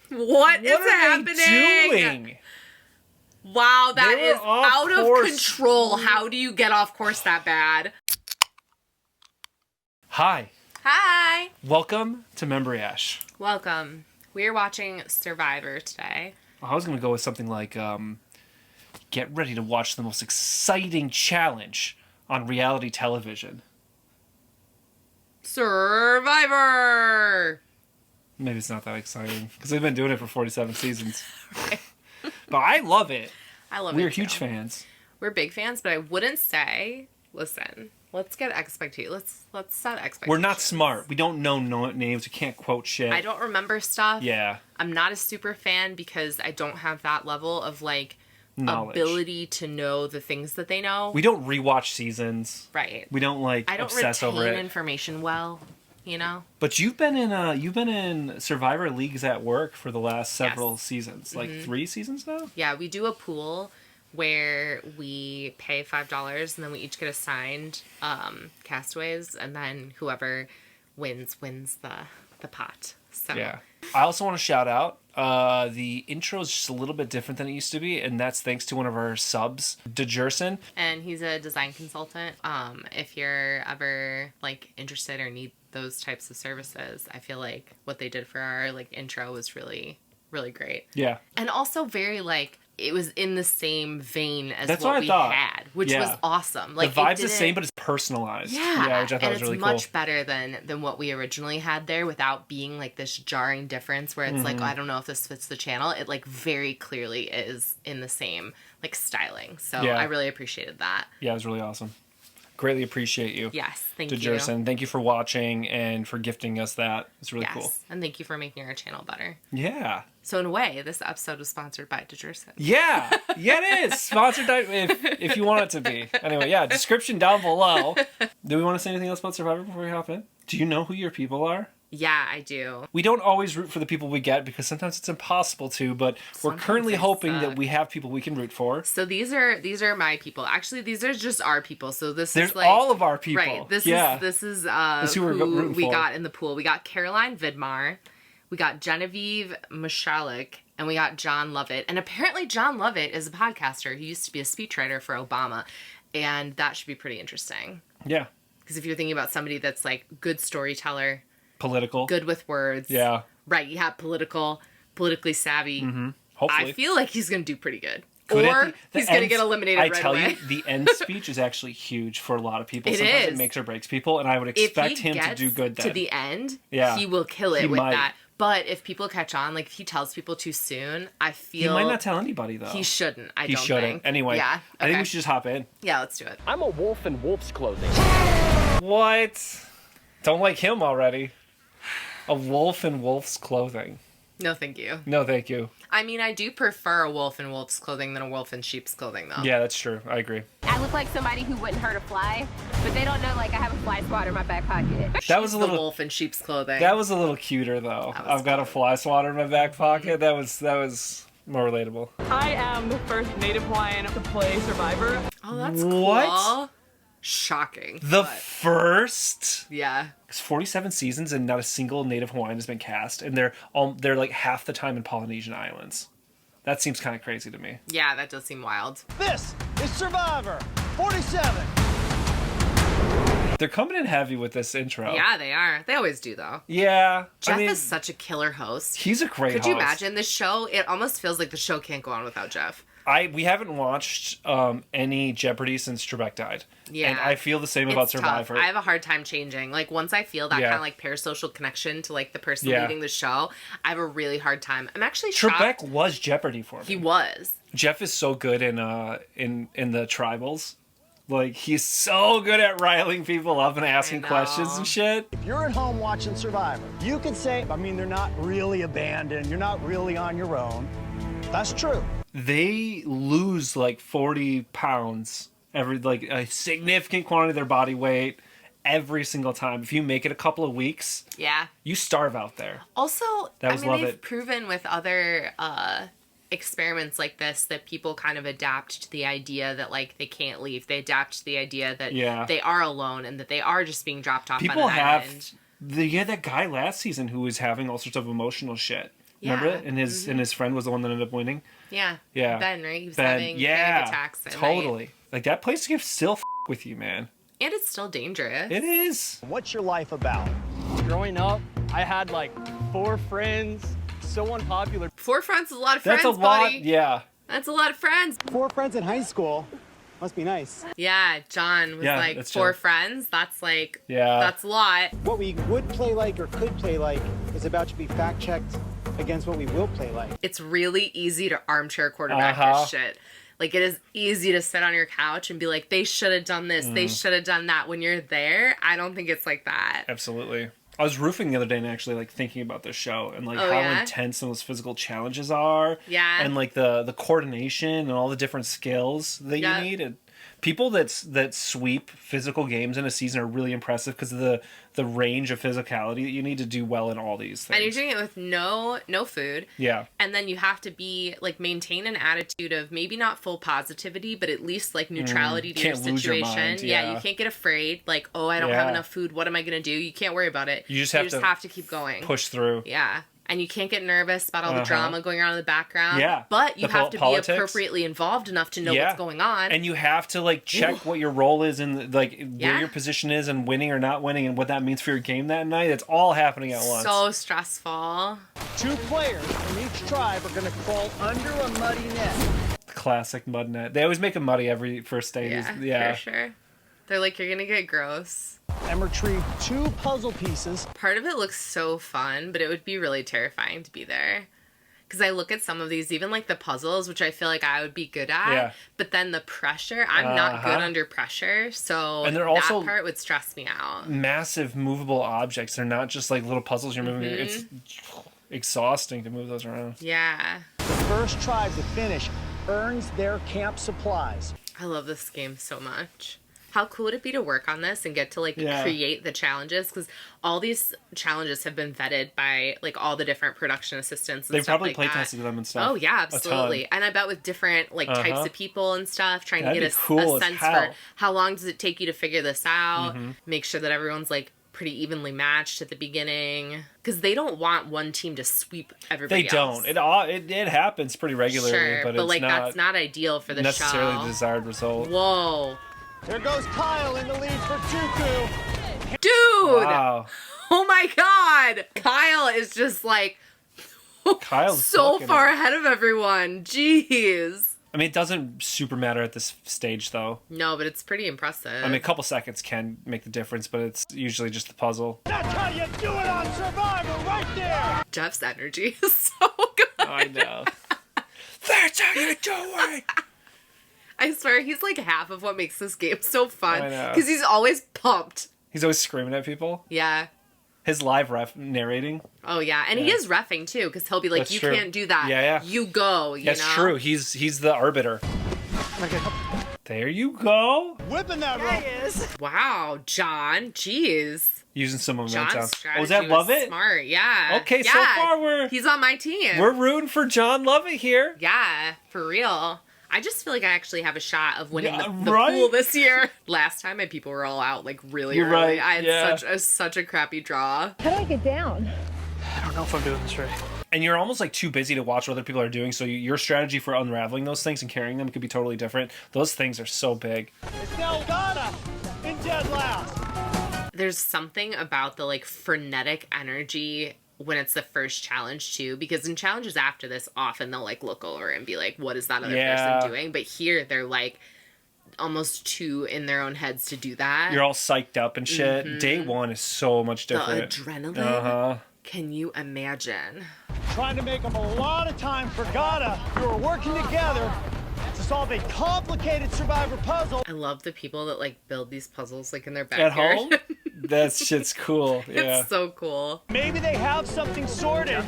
What is happening? Doing? Wow, that is out of control. How do you get off course that bad? Hi. Hi. Welcome to Membriash. Welcome. We're watching Survivor today. I was going to go with something like, get ready to watch the most exciting challenge on reality television. Survivor! Maybe it's not that exciting, because they've been doing it for 47 seasons. Right. But I love it. I love it. We're huge fans. We're big fans, but I wouldn't say, listen, let's get expectations. Let's set expectations. We're not smart. We don't know names. We can't quote shit. I don't remember stuff. Yeah. I'm not a super fan because I don't have that level of, like, knowledge. Ability to know the things that they know. We don't rewatch seasons. Right. We don't, like, obsess over it. I don't retain information well, you know? But you've been in Survivor leagues at work for the last several seasons. Like 3 seasons now? Yeah, we do a pool where we pay $5 and then we each get assigned castaways, and then whoever wins the pot. So yeah. I also want to shout out the intro is just a little bit different than it used to be, and that's thanks to one of our subs, DeJerson. And he's a design consultant. If you're ever like interested or need those types of services, I feel like what they did for our like intro was really, really great. Yeah. And also very like it was in the same vein as that's what we thought. Had, which was awesome. Like the vibe's the same, but it's personalized. Yeah, which I thought was really cool. And it's much better than what we originally had there, without being like this jarring difference where it's like, oh, I don't know if this fits the channel. It like very clearly is in the same like styling. So I really appreciated that. Yeah, it was really awesome. Greatly appreciate you. Yes, thank you. DeJerson, thank you for watching and for gifting us that. It's really cool. And thank you for making our channel better. Yeah. So in a way, this episode was sponsored by DeJerson. Yeah, it is sponsored by, if you want it to be. Anyway, yeah, description down below. Do we want to say anything else about Survivor before we hop in? Do you know who your people are? Yeah, I do. We don't always root for the people we get because sometimes it's impossible to, but we're currently hoping that we have people we can root for. So these are my people. Actually, these are just our people. So this is like all of our people. Right. This is who we got in the pool. We got Caroline Vidmar, we got Genevieve Mashalik, and we got John Lovett. And apparently John Lovett is a podcaster. He used to be a speechwriter for Obama, and that should be pretty interesting. Yeah. Because if you're thinking about somebody that's like good storyteller, political, good with words. Yeah. Right. You have politically savvy. Mm-hmm. Hopefully. I feel like he's going to do pretty good. Good or he's going to get eliminated right away. I tell you, the end speech is actually huge for a lot of people. Sometimes it makes or breaks people, and I would expect him to do good then. To the end, he will kill it with that. But if people catch on, like if he tells people too soon, I feel... He might not tell anybody, though. He shouldn't, I don't think. He shouldn't. Anyway, I think we should just hop in. Yeah, let's do it. I'm a wolf in wolf's clothing. What? Don't like him already. A wolf in wolf's clothing. No, thank you. No, thank you. I mean, I do prefer a wolf in wolf's clothing than a wolf in sheep's clothing, though. Yeah, that's true. I agree. I look like somebody who wouldn't hurt a fly, but they don't know, like, I have a fly swatter in my back pocket. That was a little... the wolf in sheep's clothing. That was a little cuter, though. I've got a fly swatter in my back pocket. That was more relatable. I am the first Native Hawaiian to play Survivor. Oh, that's cool. What? Shocking. The first? Yeah. It's 47 seasons and not a single Native Hawaiian has been cast, and they're like half the time in Polynesian islands. That seems kind of crazy to me. Yeah, that does seem wild. This is Survivor 47. They're coming in heavy with this intro. Yeah, they are. They always do, though. Yeah. Jeff is such a killer host. He's a great host. Could you imagine this show? It almost feels like the show can't go on without Jeff. We haven't watched any Jeopardy since Trebek died. Yeah. And I feel the same about Survivor. Tough. I have a hard time changing. Like, once I feel that kind of, like, parasocial connection to, like, the person leading the show, I have a really hard time. I'm actually shocked. Trebek was Jeopardy for me. He was. Jeff is so good in the tribals. Like, he's so good at riling people up and asking questions and shit. If you're at home watching Survivor, you could say, I mean, they're not really abandoned. You're not really on your own. That's true. They lose like 40 pounds a significant quantity of their body weight every single time. If you make it a couple of weeks, you starve out there. Also, they've proven with other experiments like this that people kind of adapt to the idea that like they can't leave. They adapt to the idea that they are alone and that they are just being dropped off on an island. That guy last season who was having all sorts of emotional shit. Remember it? And his friend was the one that ended up winning. Yeah. Yeah. Ben, right? He was having panic attacks at totally. night. Like, that place can still with you, man. And it's still dangerous. It is. What's your life about? Growing up, I had like 4 friends, so unpopular. 4 friends is a lot of friends, That's a buddy. lot, yeah. That's a lot of friends. 4 friends in high school. Must be nice. Yeah, John was like 4 friends. That's like, that's a lot. What we would play like or could play like is about to be fact-checked against what we will play like. It's really easy to armchair quarterback this shit. Like, it is easy to sit on your couch and be like, they should have done this, they should have done that. When you're there, I don't think it's like that. Absolutely. I was roofing the other day and actually like thinking about this show and like how intense some of those physical challenges are. Yeah. And like the coordination and all the different skills that you need. And people that sweep physical games in a season are really impressive because of the range of physicality that you need to do well in all these things. And you're doing it with no food. Yeah. And then you have to be like maintain an attitude of maybe not full positivity, but at least like neutrality to your situation. Lose your mind, yeah, you can't get afraid. Like, oh, I don't have enough food. What am I gonna do? You can't worry about it. You just have to keep going. Push through. Yeah. And you can't get nervous about all the drama going on in the background. Yeah. But you have to politics. be appropriately involved enough to know what's going on. And you have to like check what your role is and like where your position is and winning or not winning and what that means for your game that night. It's all happening at once. So stressful. 2 players from each tribe are going to crawl under a muddy net. Classic mud net. They always make it muddy every first stage. Yeah, for sure. They're like, you're going to get gross. And retrieve 2 puzzle pieces. Part of it looks so fun, but it would be really terrifying to be there. Because I look at some of these, even like the puzzles, which I feel like I would be good at. Yeah. But then the pressure, I'm not good under pressure. So and they're also that part would stress me out. Massive movable objects. They're not just like little puzzles you're moving. It's exhausting to move those around. Yeah. The first tribe to finish earns their camp supplies. I love this game so much. How cool would it be to work on this and get to like create the challenges? Because all these challenges have been vetted by like all the different production assistants. And They've probably play tested them and stuff. Oh yeah, absolutely. And I bet with different like types of people and stuff, trying to get a sense for how long does it take you to figure this out. Make sure that everyone's like pretty evenly matched at the beginning, because they don't want one team to sweep everybody else. They don't. It happens pretty regularly, but it's like that's not ideal for the show. Necessarily the desired result. Whoa. Here goes Kyle in the lead for Dooku. Dude! Wow. Oh my god! Kyle is just like Kyle's so far ahead of everyone. Jeez. I mean, it doesn't super matter at this stage, though. No, but it's pretty impressive. I mean, a couple seconds can make the difference, but it's usually just the puzzle. That's how you do it on Survivor, right there! Jeff's energy is so good. I know. That's how you do it! I swear, he's like half of what makes this game so fun. Because he's always pumped. He's always screaming at people. Yeah. His live ref narrating. Oh, yeah. And he is reffing, too, because he'll be like, you can't do that. Yeah. You go, you know? That's true. He's the arbiter. There you go. Whipping that rope. He is. Wow, John. Jeez. Using some momentum. John's strategy was that Lovett? Smart, yeah. Okay, so far he's on my team. We're rooting for John Lovett here. Yeah, for real. I just feel like I actually have a shot of winning the pool this year. Last time, my people were all out like really early. Right. I had such a crappy draw. How do I get down? I don't know if I'm doing this right. And you're almost like too busy to watch what other people are doing, so your strategy for unraveling those things and carrying them could be totally different. Those things are so big. It's Delgado in dead last. There's something about the like frenetic energy when it's the first challenge too, because in challenges after this, often they'll like look over and be like, what is that other person doing? But here they're like almost too in their own heads to do that. You're all psyched up and shit. Day one is so much different. The adrenaline. Can you imagine? Trying to make them a lot of time for Gata. You were working together to solve a complicated Survivor puzzle. I love the people that like build these puzzles like in their backyard. At home? That shit's cool. Yeah. It's so cool. Maybe they have something sorted.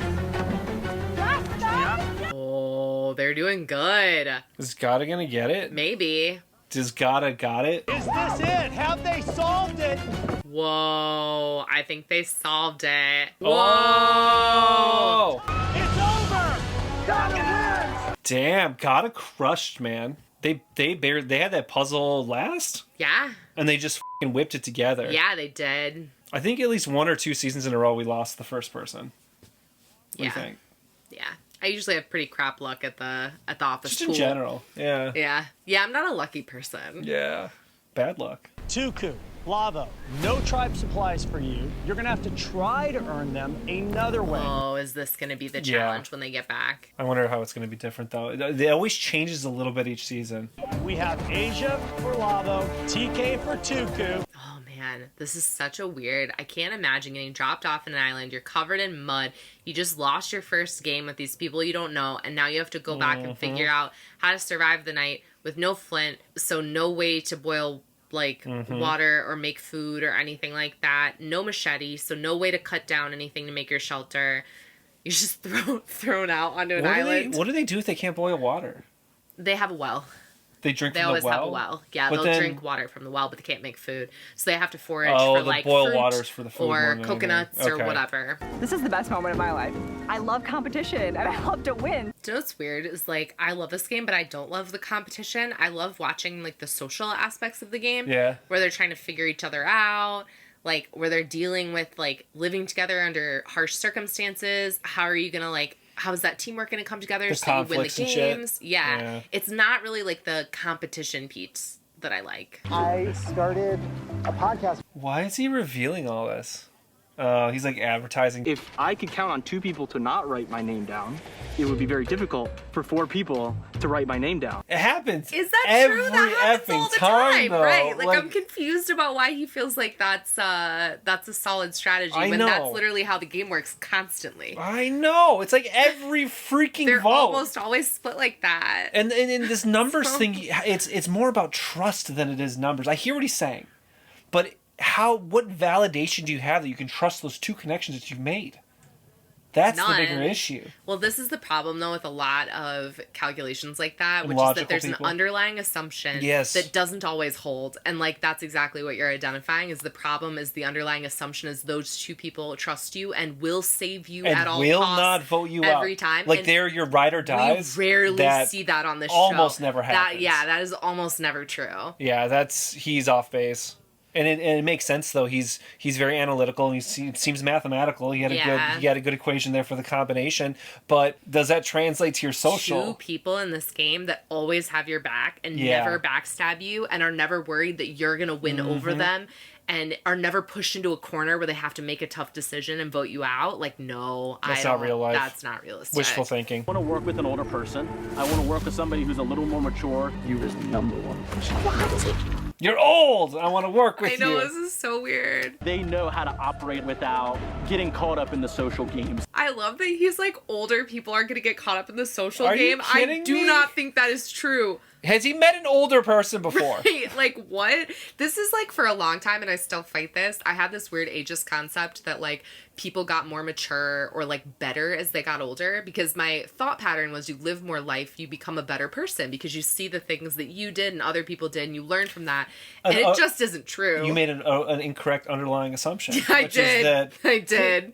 Oh, they're doing good. Is Gata gonna get it? Maybe. Does Gata got it? Is this it? Have they solved it? Whoa, I think they solved it. Whoa! It's over! Gata wins! Damn, Gata crushed, man. They had that puzzle last? Yeah. And they just fucking whipped it together. Yeah, they did. I think at least 1 or 2 seasons in a row we lost the first person. What do you think? Yeah. I usually have pretty crap luck at the office Just pool. in general. Yeah. Yeah. Yeah, I'm not a lucky person. Yeah. Bad luck. Tuku, Lavo, no tribe supplies for you. You're gonna have to try to earn them another way. Oh, is this going to be the challenge when they get back? I wonder how it's going to be different, though. It always changes a little bit each season. We have Asia for Lavo, TK for Tuku. Oh man, this is such a weird. I can't imagine getting dropped off in an island. You're covered in mud. You just lost your first game with these people you don't know, and now you have to go back and figure out how to survive the night with no flint, so no way to boil water or make food or anything like that. No machete, so no way to cut down anything to make your shelter. You're just thrown out onto an island. What do they do if they can't boil water? They have a well. They drink They from always the well? have a well. Yeah, But they'll then- drink water from the well, but they can't make food. So they have to forage Oh, for the like boiled fruit water's for the food more or than coconuts anything. or Okay. whatever. This is the best moment of my life. I love competition and I love to win. Do you know what's weird is like I love this game, but I don't love the competition. I love watching like the social aspects of the game. Yeah. Where they're trying to figure each other out, like where they're dealing with like living together under harsh circumstances. How are you gonna how is that teamwork gonna come together The so you win the conflicts and shit. games? Yeah. Yeah. It's not really like the competition piece that I like. I started a podcast. Why is he revealing all this? He's like advertising. If I could count on 2 people to not write my name down, it would be very difficult for 4 people to write my name down. It happens. Is that every true? That happens all the time, though. right? Like I'm confused about why he feels like that's a solid strategy I when know. that's literally how the game works constantly. I know. It's like every freaking They're vote. almost always split like that. And this numbers thing, it's more about trust than it is numbers. I hear what he's saying, but what validation do you have that you can trust those 2 connections that you've made? That's the bigger None. issue. Well, this is the problem though with a lot of calculations like that, And which is that logical there's people. an underlying assumption Yes. that doesn't always hold. And like that's exactly what you're identifying is the problem is the underlying assumption is those 2 people trust you and will save you And at all will costs not vote you out every time. Like And they're your ride or dies. we rarely that see that on this show. almost never happens. That is almost never true. Yeah, he's off base. And it makes sense though. He's very analytical and he seems mathematical. He had a good equation there for the combination. But does that translate to your social? 2 people in this game that always have your back and Yeah. never backstab you and are never worried that you're gonna win over them and are never pushed into a corner where they have to make a tough decision and vote you out. Like, no, That's not real life. That's not realistic. Wishful thinking. I want to work with an older person. I want to work with somebody who's a little more mature. You is number 1. You're old. I want to work with I know, you. this is so weird. They know how to operate without getting caught up in the social games. I love that he's like older people are gonna get caught up in the social Are you game. I kidding do me? not think that is true. Has he met an older person before? Right, like what? This is like for a long time and I still fight this. I had this weird ageist concept that like people got more mature or like better as they got older because my thought pattern was you live more life, you become a better person because you see the things that you did and other people did and you learn from that. And it just isn't true. You made an incorrect underlying assumption. I which did. I did.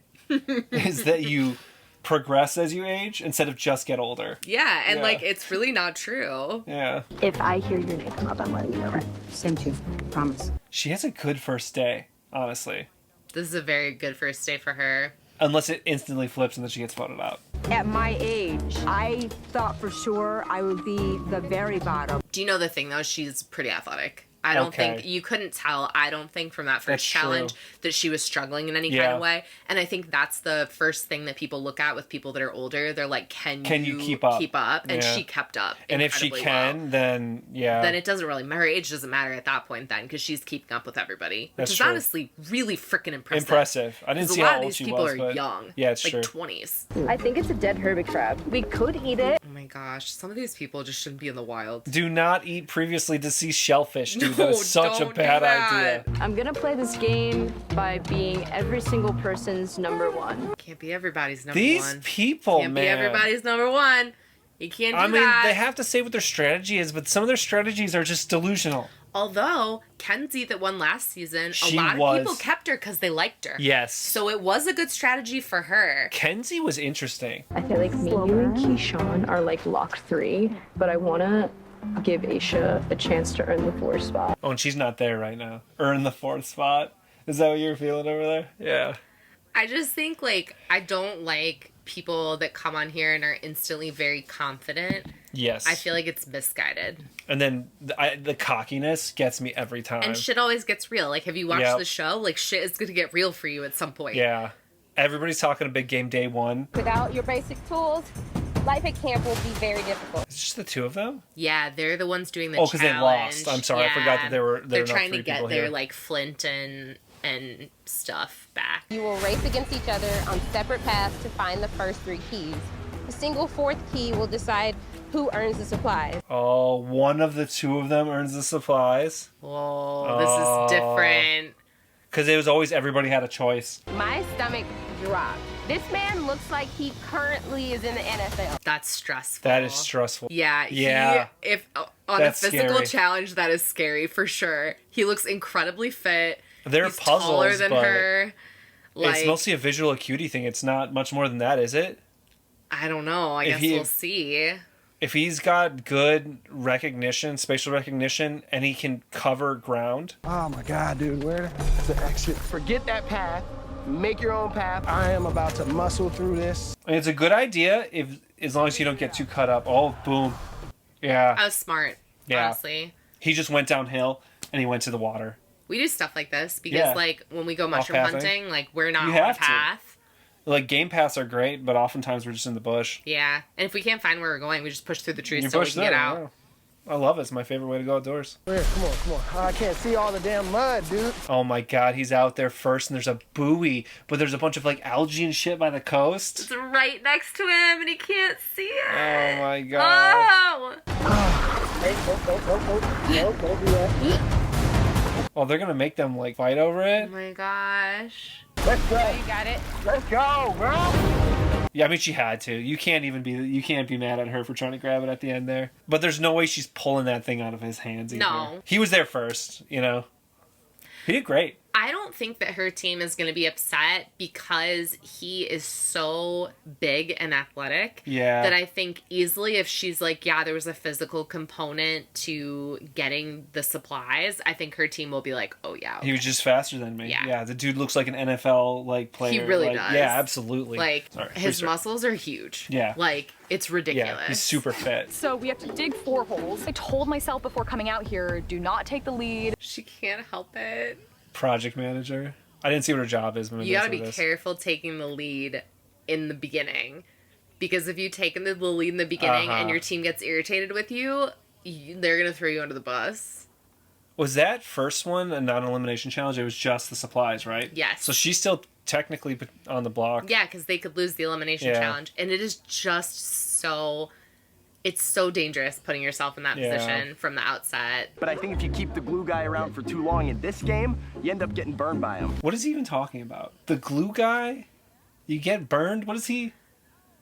Is that you progress as you age instead of just get older. Yeah, and Yeah. like it's really not true. Yeah. If I hear your name come up, I'm letting you know, right? Same too. Promise. She has a good first day, honestly. This is a very good first day for her. Unless it instantly flips and then she gets voted out. At my age, I thought for sure I would be the very bottom. Do you know the thing though? She's pretty athletic. I don't Okay. think you couldn't tell. I don't think from that first That's challenge true. that she was struggling in any kind Yeah. of way. And I think that's the first thing that people look at with people that are older. They're like, can you you keep up? And Yeah. she kept up. And if she incredibly can, well. then yeah. Then it doesn't really matter. Her age doesn't matter at that point then because she's keeping up with everybody, which That's is true. honestly really freaking impressive. Impressive. I didn't 'Cause see a lot how of old these she people was, are but young. yeah, it's like true. 20s. I think it's a dead hermit crab. We could eat it. Oh my gosh, some of these people just shouldn't be in the wild. Do not eat previously deceased shellfish, dude. No, that is such a don't bad do that. idea. I'm gonna play this game by being every single person's number 1. Can't be everybody's number These one. people, Can't man. be everybody's number one. You can't do I mean, that. they have to say what their strategy is, but some of their strategies are just delusional. Although, Kenzie that won last season, She a lot was. of people kept her because they liked her. Yes. So it was a good strategy for her. Kenzie was interesting. I feel like me, you, and Keyshawn are like locked 3, but I wanna give Aisha a chance to earn the 4th spot. Oh, and she's not there right now. Earn the 4th spot. Is that what you're feeling over there? Yeah. I just think, like, I don't like people that come on here and are instantly very confident. Yes. I feel like it's misguided. And then the cockiness gets me every time. And shit always gets real. Like, have you watched Yep. the show? Like, shit is going to get real for you at some point. Yeah. Everybody's talking a big game day one. Without your basic tools, life at camp will be very difficult. It's just the two of them? Yeah, they're the ones doing the Oh, challenge. because they lost. I'm sorry, I forgot that they're not trying to three get people their here. like flint and stuff back. You will race against each other on separate paths to find the first 3 keys. The single 4th key will decide who earns the supplies. Oh, one of the two of them earns the supplies. Whoa, this is different. Because it was always everybody had a choice. My stomach dropped. This man looks like he currently is in the NFL. That's stressful. That is stressful. Yeah. Yeah. If on That's a physical scary. challenge, that is scary for sure. He looks incredibly fit. They're He's puzzles, taller than but her. Like, it's mostly a visual acuity thing. It's not much more than that, is it? I don't know. I guess we'll see. If he's got good recognition, spatial recognition, and he can cover ground. Oh my God, dude, where's the exit? Forget that path. Make your own path. I am about to muscle through this. And it's a good idea as long as you don't get too cut up. Oh, boom. Yeah. I was smart, Yeah. honestly. He just went downhill and he went to the water. We do stuff like this because, Yeah. like, when we go mushroom Off-pathing. hunting, like, we're not You on a have to. path. Like, game paths are great, but oftentimes we're just in the bush. Yeah. And if we can't find where we're going, we just push through the trees You so we push can get through, out. yeah. I love it. It's my favorite way to go outdoors. Where? Come on, come on. Oh, I can't see all the damn mud, dude. Oh my God, he's out there first, and there's a buoy, but there's a bunch of like algae and shit by the coast. It's right next to him, and he can't see it. Oh my God. Oh! Don't do that. Oh, they're gonna make them like fight over Oh it. my gosh. Let's go. You got it? Let's go, bro. Yeah, I mean she had to. You can't be mad at her for trying to grab it at the end there. But there's no way she's pulling that thing out of his hands either. No. He was there first, you know. He did great. I don't think that her team is going to be upset because he is so big and athletic. Yeah. That I think easily if she's like, yeah, there was a physical component to getting the supplies, I think her team will be like, oh yeah. Okay. He was just faster than me. Yeah. Yeah, the dude looks like an NFL like player. He really like, does. Yeah, absolutely. Like, Sorry, his restart. muscles are huge. Yeah. Like, it's ridiculous. Yeah, he's super fit. So we have to dig 4 holes. I told myself before coming out here, do not take the lead. She can't help it. Project manager. I didn't see what her job is. But maybe You gotta that's be what it is. careful taking the lead in the beginning. Because if you take the lead in the beginning and your team gets irritated with you, they're gonna throw you under the bus. Was that first one a non-elimination challenge? It was just the supplies, right? Yes. So she's still technically on the block. Yeah, because they could lose the elimination Yeah. challenge. And it is just so... It's so dangerous putting yourself in that Yeah. position from the outset. But I think if you keep the glue guy around for too long in this game, you end up getting burned by him. What is he even talking about? The glue guy? You get burned? What is he?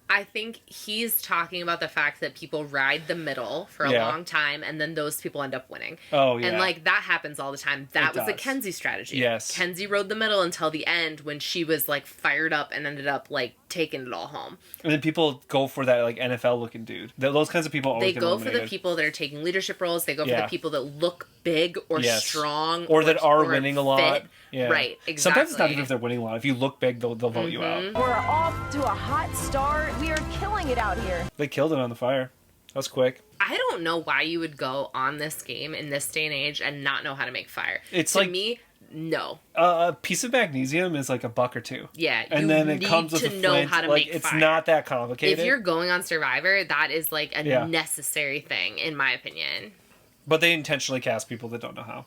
I think he's talking about the fact that people ride the middle for a Yeah. long time and then those people end up winning. Oh, yeah. And like that happens all the time. That It was a does. Kenzie strategy. Yes. Kenzie rode the middle until the end when she was like fired up and ended up like taking it all home. And then people go for that like NFL looking dude. Those kinds of people always They get go for the eliminated. people that are taking leadership roles. They go for Yeah. the people that look big or Yes. strong or that are or winning a lot. fit. Yeah. Right, exactly. Sometimes it's not even if they're winning a lot. If you look big, they'll vote you out. We're off to a hot start. We are killing it out here. They killed it on the fire. That was quick. I don't know why you would go on this game in this day and age and not know how to make fire. It's to like- me, no. A piece of magnesium is like $1 or $2. Yeah, And you then it need comes with to a know flint. how to like, make it's fire. not that complicated. If you're going on Survivor, that is like a Yeah. necessary thing, in my opinion. But they intentionally cast people that don't know how.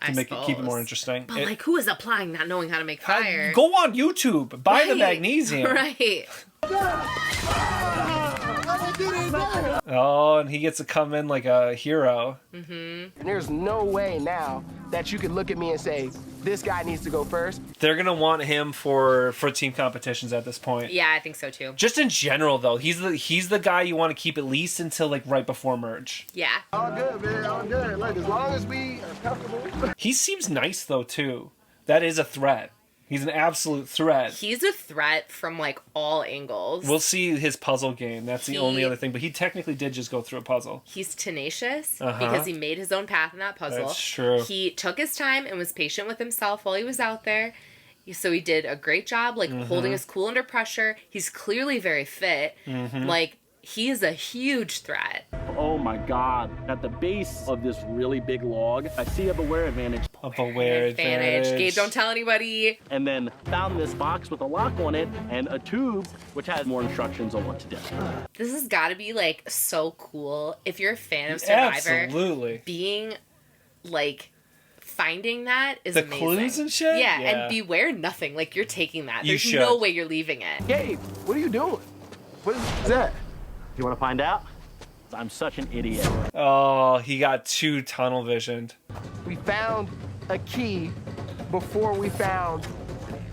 I To keep it more suppose. interesting. But like, who is applying not knowing how to make fire? Go on YouTube. Buy the Right, magnesium. Right. Oh, and he gets to come in like a hero. And there's no way now that you could look at me and say, this guy needs to go first. They're gonna want him for team competitions at this point. Yeah, I think so too. Just in general, though, he's the guy you want to keep at least until like right before merge. Yeah. All good, man, all good. Like, as long as we are comfortable. He seems nice though too. That is a threat. He's an absolute threat. He's a threat from like all angles. We'll see his puzzle game. That's the only He- other thing. But he technically did just go through a puzzle. He's tenacious Uh-huh. because he made his own path in that puzzle. That's true. He took his time and was patient with himself while he was out there. So he did a great job, like, holding his cool under pressure. He's clearly very fit. Like, he is a huge threat. Oh my God. At the base of this really big log, I see a beware advantage. A beware advantage. Gabe, don't tell anybody. And then found this box with a lock on it and a tube which has more instructions on what to do. This has got to be, like, so cool. If you're a fan of Survivor, absolutely. being, like, finding that is the amazing. Clues and shit? Yeah, and beware nothing. Like, you're taking that. You There's should. no way you're leaving it. Gabe, what are you doing? What is that? You want to find out? I'm such an idiot. Oh, he got too tunnel visioned. We found a key before we found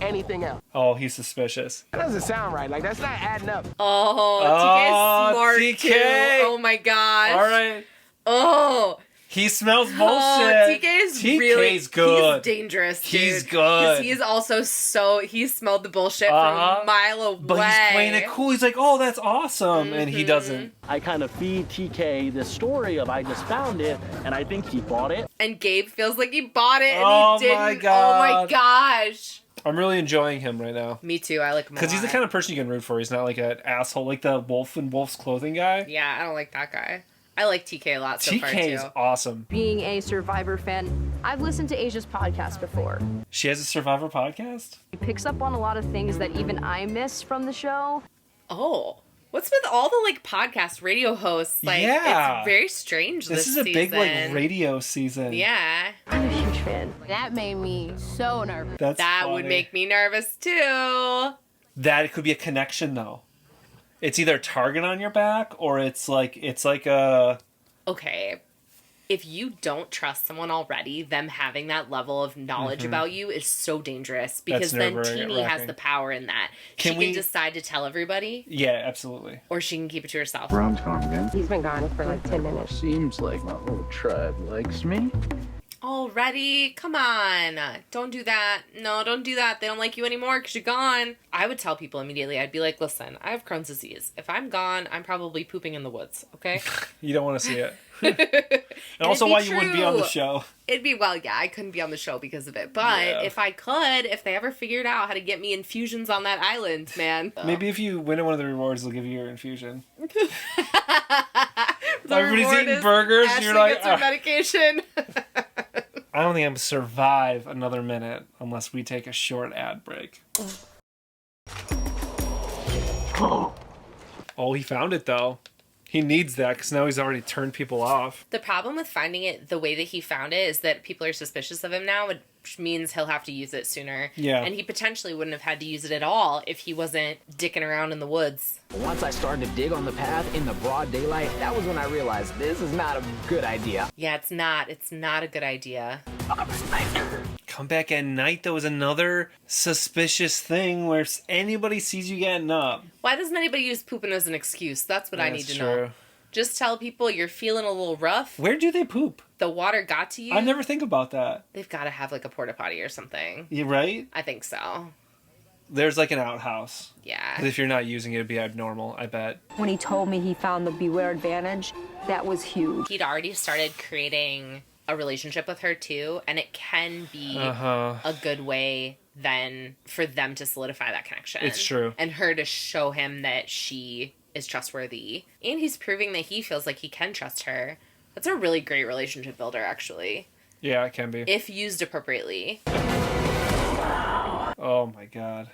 anything else. Oh, he's suspicious. That doesn't sound right. Like, that's not adding up. Oh, TK's smart TK. too. Oh my gosh. All right. Oh. He smells bullshit. Oh, TK's really good. He's dangerous, dude. He's good. Because he's also he smelled the bullshit from a mile away. But he's playing it cool. He's like, oh, that's awesome. And he doesn't. I kind of feed TK this story of I just found it, and I think he bought it. And Gabe feels like he bought it, and Oh he didn't. my God. Oh my gosh. I'm really enjoying him right now. Me too. I like him a Because he's the lot. kind of person you can root for. He's not like an asshole, like the wolf in Wolf's Clothing guy. Yeah, I don't like that guy. I like TK a lot so far, too. TK is awesome. Being a Survivor fan, I've listened to Asia's podcast before. She has a Survivor podcast? She picks up on a lot of things that even I miss from the show. Oh. What's with all the, like, podcast radio hosts? Like, Yeah. it's very strange this This is a season. big, like, radio season. Yeah. I'm a huge fan. That made me so nervous. That would make me nervous, too. That could be a connection, though. It's either a target on your back, or it's like a... Okay. If you don't trust someone already, them having that level of knowledge about you is so dangerous. Because then Teenie has the power in that. She can decide to tell everybody. Yeah, absolutely. Or she can keep it to herself. Ron's gone again. He's been gone for like 10 minutes. Seems like my little tribe likes me. Already? Come on. Don't do that. No, don't do that. They don't like you anymore because you're gone. I would tell people immediately. I'd be like, listen, I have Crohn's disease. If I'm gone, I'm probably pooping in the woods, okay? You don't want to see it. And also why you wouldn't be on the show. It'd be, well, yeah, I couldn't be on the show because of it. But if I could, if they ever figured out how to get me infusions on that island, man. Maybe if you win one of the rewards, they'll give you your infusion. Everybody's eating burgers, and you're like, gets her medication. I don't think I'm gonna survive another minute unless we take a short ad break. Oh, he found it though. He needs that because now he's already turned people off. The problem with finding it the way that he found it is that people are suspicious of him now, which means he'll have to use it sooner. Yeah. And he potentially wouldn't have had to use it at all if he wasn't dicking around in the woods. Once I started to dig on the path in the broad daylight, that was when I realized this is not a good idea. Yeah, it's not. It's not a good idea. Come back at night, though, is another suspicious thing where anybody sees you getting up. Why doesn't anybody use pooping as an excuse? That's what I need to true. know. Just tell people you're feeling a little rough. Where do they poop? The water got to you. I never think about that. They've got to have like a porta potty or something. You right? I think so. There's like an outhouse. Yeah. 'Cause if you're not using it, it'd be abnormal, I bet. When he told me he found the beware advantage, that was huge. He'd already started creating a relationship with her too, and it can be a good way then for them to solidify that connection. It's true. And her to show him that she is trustworthy. And he's proving that he feels like he can trust her. That's a really great relationship builder, actually. Yeah, it can be. If used appropriately. Oh my god.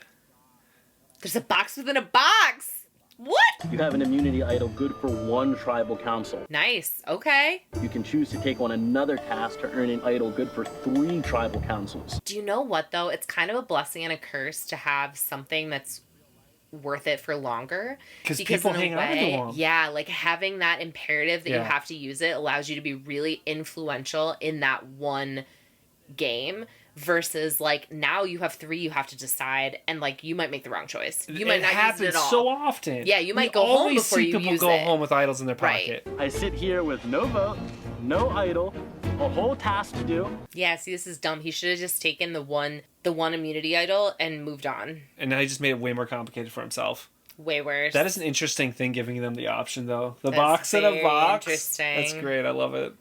There's a box within a box! What? You have an immunity idol good for 1 tribal council. Nice. Okay. You can choose to take on another task to earn an idol good for 3 tribal councils. Do you know what, though? It's kind of a blessing and a curse to have something that's worth it for longer. Because people hang on to them. Yeah, like having that imperative that you have to use it allows you to be really influential in that one game. Versus, like, now you have 3 you have to decide, and, like, you might make the wrong choice. You might not use it at all. So often. Yeah, you might go home before you use it. People go home with idols in their pocket. I sit here with no vote, no idol, a whole task to do. Yeah, see, this is dumb. He should have just taken the one immunity idol and moved on. And now he just made it way more complicated for himself. Way worse. That is an interesting thing, giving them the option, though. The That's box in a box. Interesting. That's great. I love it.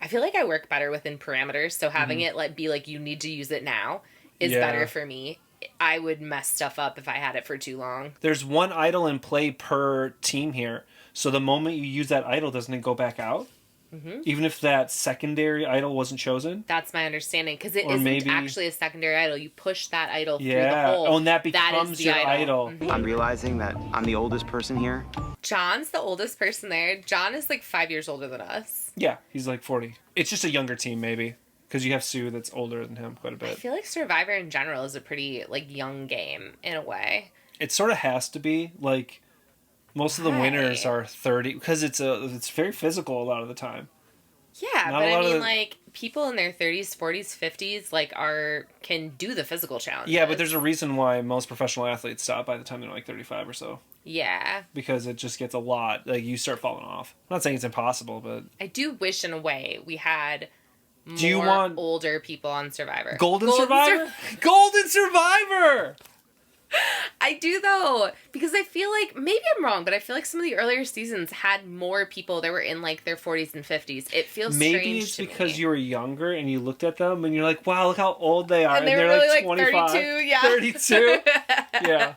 I feel like I work better within parameters, so having it be like you need to use it now is better for me. I would mess stuff up if I had it for too long. There's one idol in play per team here. So the moment you use that idol, doesn't it go back out? Mm-hmm. Even if that secondary idol wasn't chosen? That's my understanding. Because it isn't actually a secondary idol. You push that idol through the hole. Oh, and that becomes your idol. Mm-hmm. I'm realizing that I'm the oldest person here. John's the oldest person there. John is like 5 years older than us. Yeah, he's like 40. It's just a younger team, maybe. Because you have Sue that's older than him quite a bit. I feel like Survivor in general is a pretty like young game in a way. It sort of has to be. Like, most of the winners are 30. Because it's very physical a lot of the time. Yeah, but I mean, like, people in their 30s, 40s, 50s, like, can do the physical challenges. Yeah, but there's a reason why most professional athletes stop by the time they're like 35 or so. Yeah. Because it just gets a lot. Like, you start falling off. I'm not saying it's impossible, but... I do wish, in a way, we had more older people on Survivor. Golden Survivor? Golden Survivor! I do, though, because I feel like, maybe I'm wrong, but I feel like some of the earlier seasons had more people that were in, like, their 40s and 50s. It feels strange to me. Maybe it's because you were younger and you looked at them and you're like, wow, look how old they are. And they're really, like 25. 32, yeah. 32? Yeah.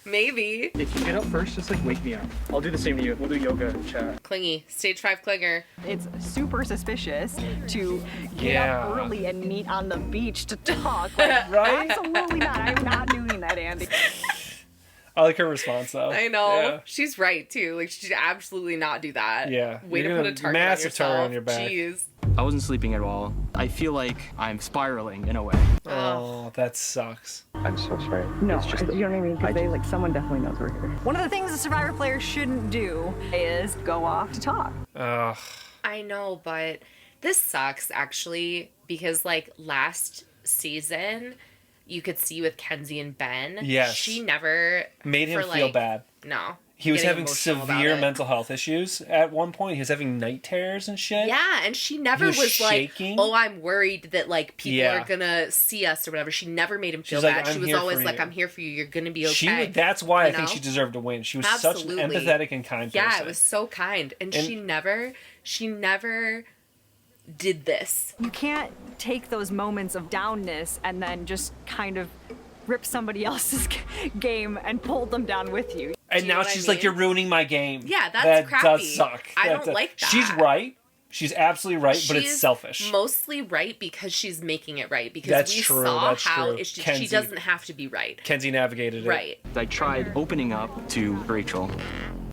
Maybe. If you get up first, just, like, wake me up. I'll do the same to you. We'll do yoga and chat. Clingy. Stage 5 clinger. It's super suspicious to get up early and meet on the beach to talk. Like, right? Absolutely not. I'm not doing that, Andy. I like her response, though. I know. Yeah. She's right, too. Like, she should absolutely not do that. Yeah. Way to put a target massive target on your back. Jeez. I wasn't sleeping at all. I feel like I'm spiraling in a way. Oh, that sucks. I'm so sorry. No, you know what I mean? Because like, someone definitely knows we're here. One of the things a Survivor player shouldn't do is go off to talk. Ugh. I know, but this sucks, actually, because, like, last season... You could see with Kenzie and Ben. Yes. She never... Made him feel bad. No. He was having severe mental health issues at one point. He was having night terrors and shit. Yeah, and she never was shaking. like, oh, I'm worried that, like, people are gonna see us or whatever. She never made him feel bad. She was always like, I'm here for you. You're gonna be okay. That's why I think she deserved to win. She was such an empathetic and kind person. Yeah, it was so kind. And she never did this. You can't take those moments of downness and then just kind of rip somebody else's game and pull them down with you. And now she's like, you're ruining my game. Yeah, that's crappy. That does suck. I don't like that. She's right. She's absolutely right, but it's selfish. Mostly right because she's making it right. Because we saw how she doesn't have to be right. Kenzie navigated it. Right. I tried opening up to Rachel.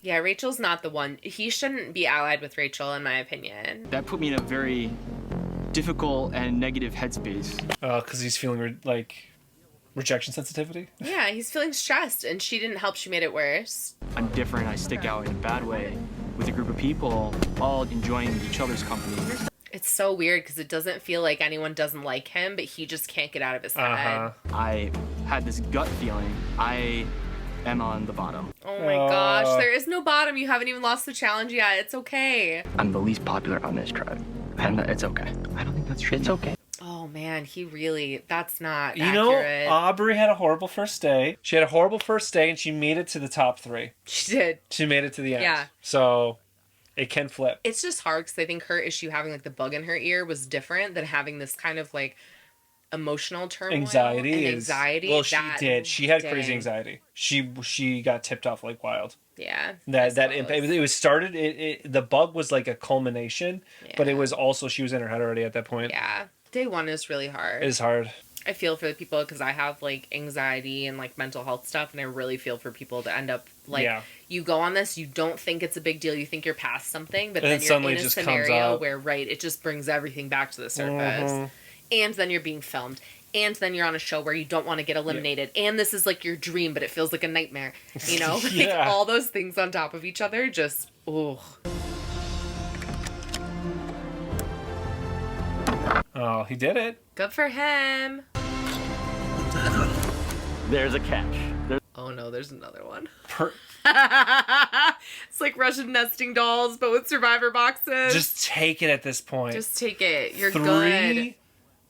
Yeah, Rachel's not the one. He shouldn't be allied with Rachel, in my opinion. That put me in a very difficult and negative headspace. Because he's feeling like rejection sensitivity? Yeah, he's feeling stressed, and she didn't help. She made it worse. I'm different. I stick out in a bad way with a group of people all enjoying each other's company. It's so weird because it doesn't feel like anyone doesn't like him, but he just can't get out of his head. I had this gut feeling. I am on the bottom. Oh my gosh, there is no bottom. You haven't even lost the challenge yet. It's okay. I'm the least popular on this tribe. And it's okay. I don't think that's true. It's okay. Oh man, that's not accurate. You know, Aubrey had a horrible first day. She had a horrible first day and she made it to the top 3. She did. She made it to the end. Yeah. So it can flip. It's just hard because I think her issue having like the bug in her ear was different than having this kind of like emotional turmoil. Anxiety. Well, she did. She had crazy anxiety. She got tipped off like wild. Yeah. That impact. It was started. The bug was like a culmination, but it was also she was in her head already at that point. Yeah. Day 1 is really hard. It is hard. I feel for the people because I have like anxiety and like mental health stuff, and I really feel for people to end up like you go on this, you don't think it's a big deal, you think you're past something, but then you're in a scenario where it just brings everything back to the surface, and then you're being filmed. And then you're on a show where you don't want to get eliminated. Yeah. And this is like your dream, but it feels like a nightmare. You know? Like all those things on top of each other just, ugh. Oh, he did it. Good for him. There's a catch. Oh no, there's another one. It's like Russian nesting dolls, but with Survivor boxes. Just take it at this point. Just take it. You're 3 good.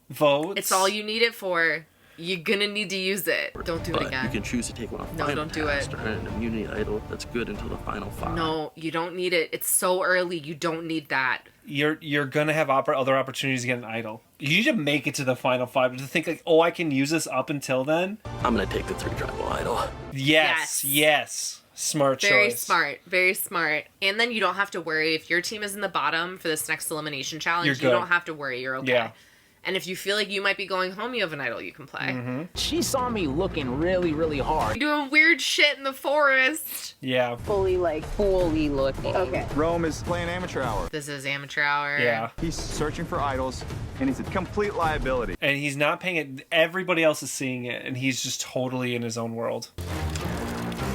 Votes. It's all you need it for. You're gonna need to use it. Don't do it again. You can choose to take one off. No, don't do it. Or an immunity idol that's good until the final 5. No, you don't need it. It's so early. You don't need that. you're gonna have other opportunities to get an idol. You need to make it to the final 5. But to think like, oh, I can use this up until then. I'm gonna take the 3 tribal idol. Yes. Smart choice. Very smart. And then you don't have to worry if your team is in the bottom for this next elimination challenge. You don't have to worry. You're okay. Yeah. And if you feel like you might be going home, you have an idol you can play. Mm-hmm. She saw me looking really, really hard. You're doing weird shit in the forest. Yeah. Fully looking. Okay. Rome is playing amateur hour. This is amateur hour. Yeah. He's searching for idols, and he's a complete liability. And he's not paying it. Everybody else is seeing it, and he's just totally in his own world.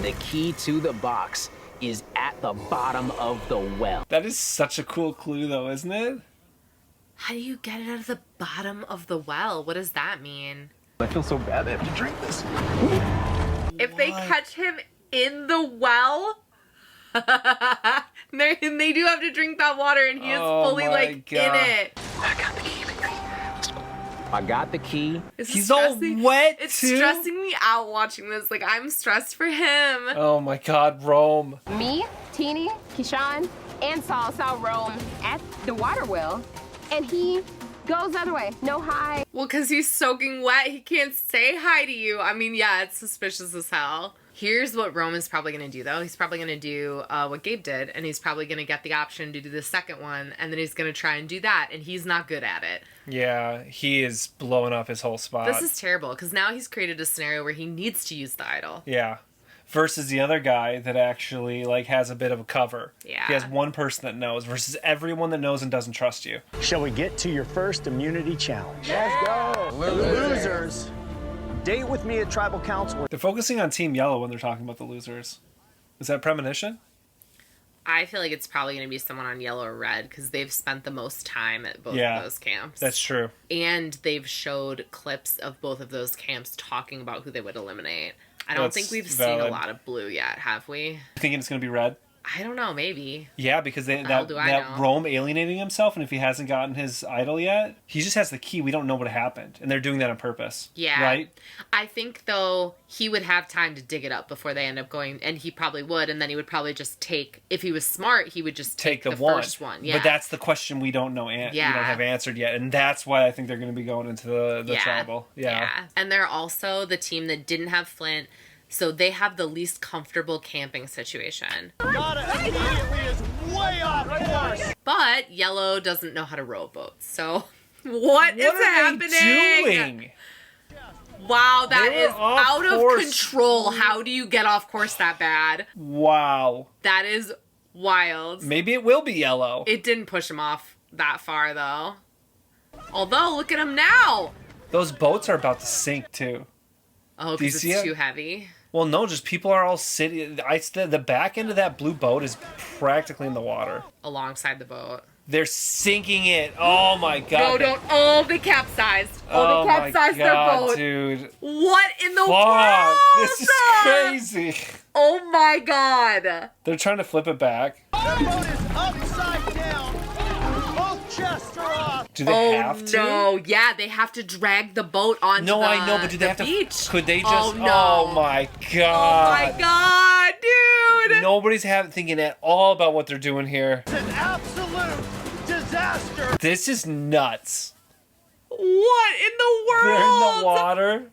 The key to the box is at the bottom of the well. That is such a cool clue, though, isn't it? How do you get it out of the bottom of the well? What does that mean? I feel so bad I have to drink this. If they catch him in the well, they do have to drink that water, and he is fully in it. I got the key. He's all wet, It's too? stressing me out watching this. Like, I'm stressed for him. Oh my god, Rome. Me, Teeny, Keyshawn, and Saul saw Rome at the water well, and he goes the other way. No hi. Well, because he's soaking wet, he can't say hi to you. I mean, yeah, it's suspicious as hell. Here's what Rome is probably going to do, though. He's probably going to do what Gabe did, and he's probably going to get the option to do the second one, and then he's going to try and do that, and he's not good at it. Yeah, he is blowing up his whole spot. This is terrible, because now he's created a scenario where he needs to use the idol. Yeah. Versus the other guy that actually, has a bit of a cover. Yeah. He has one person that knows versus everyone that knows and doesn't trust you. Shall we get to your first immunity challenge? Let's go. Losers. Date with me at Tribal Council. They're focusing on Team Yellow when they're talking about the losers. Is that premonition? I feel like it's probably going to be someone on Yellow or Red, because they've spent the most time at both of those camps. That's true. And they've showed clips of both of those camps talking about who they would eliminate. I don't think we've seen a lot of Blue yet, have we? Thinking it's going to be Red? I don't know, maybe. Yeah, because that Rome alienating himself, and if he hasn't gotten his idol yet, he just has the key. We don't know what happened, and they're doing that on purpose. Yeah. Right? I think, though, he would have time to dig it up before they end up going, and he probably would, and then he would probably just take, if he was smart, he would just take the first one. Yeah. But that's the question we don't know, we don't have answered yet, and that's why I think they're going to be going into the tribal. Yeah. And they're also the team that didn't have Flint, so they have the least comfortable camping situation. Gotta immediately is way off course. But Yellow doesn't know how to row a boat, so what is happening? Doing? Wow, that is out of control. How do you get off course that bad? Wow. That is wild. Maybe it will be Yellow. It didn't push him off that far, though. Although, look at him now. Those boats are about to sink, too. Oh, because it's too heavy? Well, no, just people are all sitting. The back end of that blue boat is practically in the water. Alongside the boat. They're sinking it. Oh my god. No, don't. Oh, they capsized. Oh, they capsized their boat. Dude. What in the world? This is crazy. Oh my god. They're trying to flip it back. Their boat is upside down. Both chests are off. Do they have to? No, yeah, they have to drag the boat onto the I know, but do they have beach. To? Could they just? Oh, no. Oh my god. Oh my god, dude. Nobody's thinking at all about what they're doing here. It's an absolute disaster. This is nuts. What in the world? They're in the water.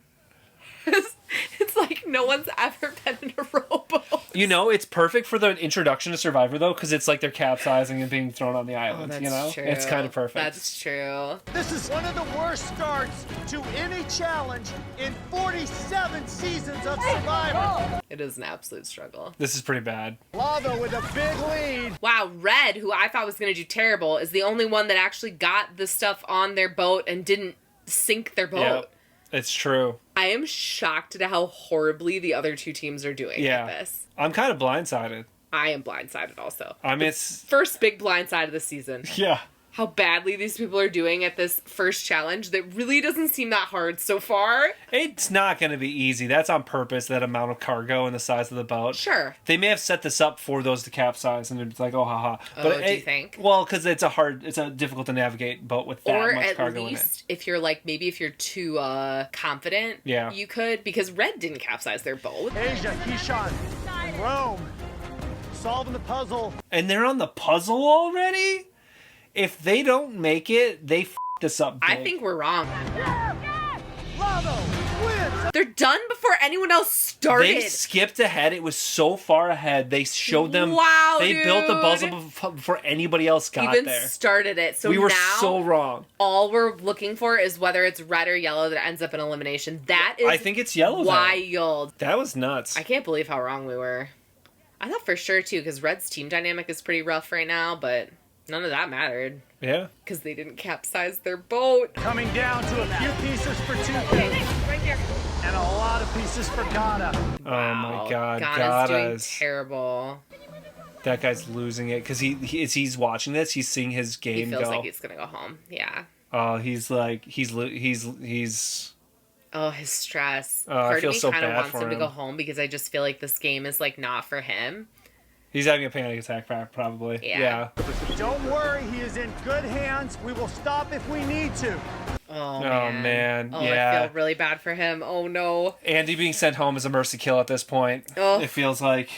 It's like no one's ever been in a rowboat. You know, it's perfect for the introduction to Survivor, though, because it's like they're capsizing and being thrown on the island, that's you know? True. It's kind of perfect. That's true. This is one of the worst starts to any challenge in 47 seasons of Survivor. It is an absolute struggle. This is pretty bad. Lava with a big lead. Wow, Red, who I thought was going to do terrible, is the only one that actually got the stuff on their boat and didn't sink their boat. Yep, it's true. I am shocked at how horribly the other two teams are doing at this. I'm kind of blindsided. I am blindsided also. I mean, it's... First big blindside of the season. Yeah. How badly these people are doing at this first challenge that really doesn't seem that hard so far. It's not going to be easy. That's on purpose, that amount of cargo and the size of the boat. Sure. They may have set this up for those to capsize, and it's like, oh, haha. But do you think? Well, because it's a difficult to navigate boat with that much cargo in it. Or at least, if you're maybe if you're too confident, you could, because Red didn't capsize their boat. Asia, Keyshawn, Rome, solving the puzzle. And they're on the puzzle already? if they don't make it, they f***ed us up big. I think we're wrong. They're done before anyone else started. They skipped ahead. It was so far ahead. They showed them. Wow, they dude. built the puzzle before anybody else got Even there. started it. So we were now, so wrong. All we're looking for is whether it's red or yellow that ends up in elimination. That is I think it's yellow. wild. That was nuts. I can't believe how wrong we were. I thought for sure, too, because Red's team dynamic is pretty rough right now, but none of that mattered. Yeah. Because they didn't capsize their boat. Coming down to a few pieces for 2 right here. And a lot of pieces for Gata. Oh my God, Gata's doing Gata's terrible. That guy's losing it because he's watching this. He's seeing his game He feels go. like he's gonna go home. Yeah. Oh, he's like he's. Oh, his stress. I Part feel of me so kind of bad wants for him to him. go home because I just feel like this game is like not for him. He's having a panic attack, probably. Yeah. Don't worry, he is in good hands. We will stop if we need to. Oh man. Oh, Yeah. I feel really bad for him. Oh no. Andy being sent home is a mercy kill at this point. Oh. It feels like,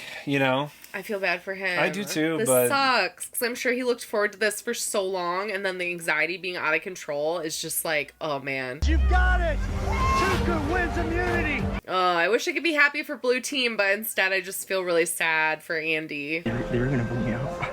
I feel bad for him. I do too, this but sucks because I'm sure he looked forward to this for so long, and then the anxiety being out of control is just like, oh man. You've got it. Tuca wins immunity. I wish I could be happy for Blue Team, but instead I just feel really sad for Andy. They were gonna vote me out.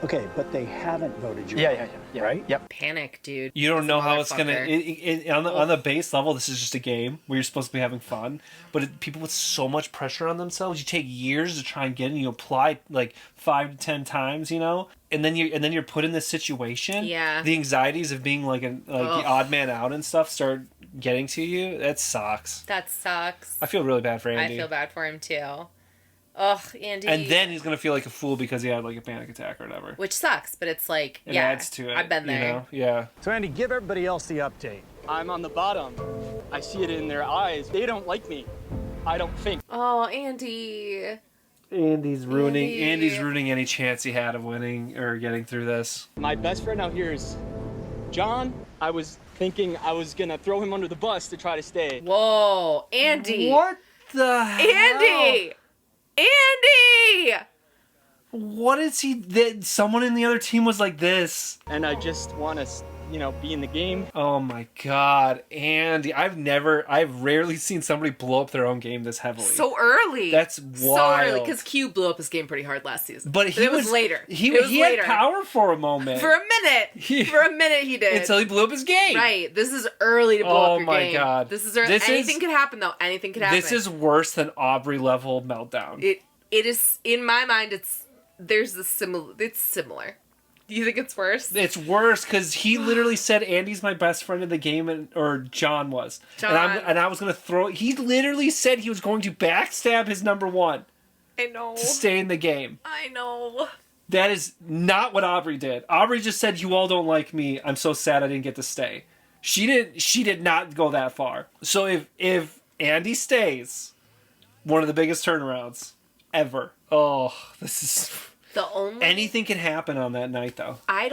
Okay, but they haven't voted you. Yeah, right? Yep. Panic, dude. you don't know how it's gonna. Motherfucker. On the base level, this is just a game where you're supposed to be having fun. But people with so much pressure on themselves, you take years to try and get, and you apply like 5 to 10 times, and then you're put in this situation. Yeah. The anxieties of being like the odd man out and stuff start getting to you. That sucks. That sucks. I feel really bad for Andy. I feel bad for him too. Ugh, Andy. And then he's gonna feel like a fool because he had like a panic attack or whatever. Which sucks, but it's like, It yeah, adds to it. I've been there. Yeah. So Andy, give everybody else the update. I'm on the bottom. I see it in their eyes. They don't like me. I don't think. Oh, Andy. Andy's ruining Andy. Andy's ruining any chance he had of winning or getting through this. My best friend out here is John. I was thinking I was gonna throw him under the bus to try to stay. Whoa, Andy. What the hell? Andy! Andy! What is he? That someone in the other team was like this. And I just want to, be in the game. Oh my God, Andy! I've rarely seen somebody blow up their own game this heavily. So early. That's wild. So early, because Q blew up his game pretty hard last season. But it was later. He it was later. had power for a moment. For a minute. For a minute he did. Until he blew up his game. Right. This is early to blow up your game. Oh my God. This is early. Anything could happen though. Anything could happen. This is worse than Aubrey level meltdown. It is, in my mind, it's similar. Do you think it's worse? It's worse because he literally said Andy's my best friend in the game, or John was. John. And I was going to throw. He literally said he was going to backstab his number one. I know. To stay in the game. I know. That is not what Aubrey did. Aubrey just said, "You all don't like me. I'm so sad I didn't get to stay." She did not go that far. So if Andy stays, one of the biggest turnarounds ever. Oh, this is anything can happen on that night though. I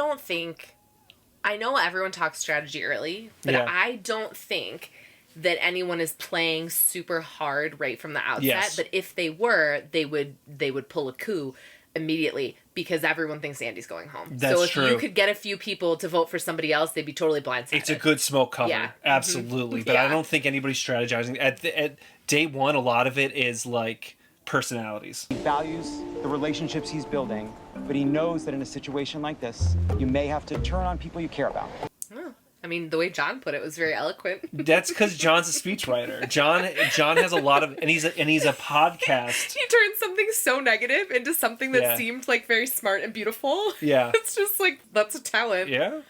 know everyone talks strategy early, but Yeah. I don't think that anyone is playing super hard right from the outset. Yes. But if they were, they would pull a coup immediately because everyone thinks Andy's going home. That's so if true. you could get a few people to vote for somebody else, they'd be totally blindsided. It's a good smoke cover. Yeah. Absolutely. Mhm. But I Yeah. don't think anybody's strategizing. At day one, a lot of it is like personalities. He values the relationships he's building, but he knows that in a situation like this, you may have to turn on people you care about. Oh, I mean, the way John put it was very eloquent. That's because John's a speechwriter. John has a lot of, and he's a podcast. He turned something so negative into something that Yeah. seemed like very smart and beautiful. Yeah. It's just like, that's a talent. Yeah.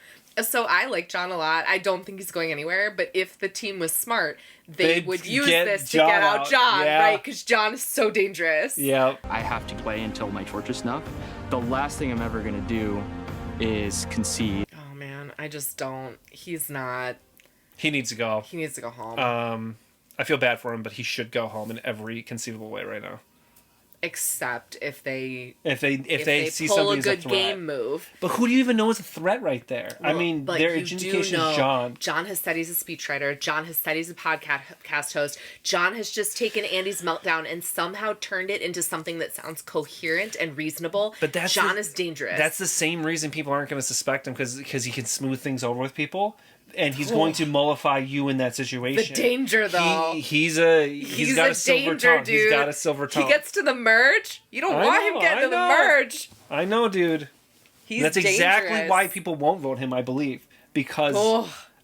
So I like John a lot. I don't think he's going anywhere, but if the team was smart, they They'd would use get this to John get out out. John, Yeah. right? Because John is so dangerous. Yeah. I have to play until my torch is snuffed. The last thing I'm ever gonna do is concede. Oh man, I just don't. He's not. He needs to go. He needs to go home. I feel bad for him, but he should go home in every conceivable way right now. Except if they see pull somebody a as good a threat. game move. But who do you even know is a threat right there? Well, I mean, but their you indication do know is John. John has said he's a speechwriter. John has said he's a podcast host. John has just taken Andy's meltdown and somehow turned it into something that sounds coherent and reasonable. But John is dangerous. That's the same reason people aren't going to suspect him, because he can smooth things over with people. And he's going to mollify you in that situation. The danger, though. He's got a silver danger, tongue. dude. He's got a silver tongue. He gets to the merge. You don't want him getting to the merge. I know, dude. That's exactly why people won't vote him, I believe. Because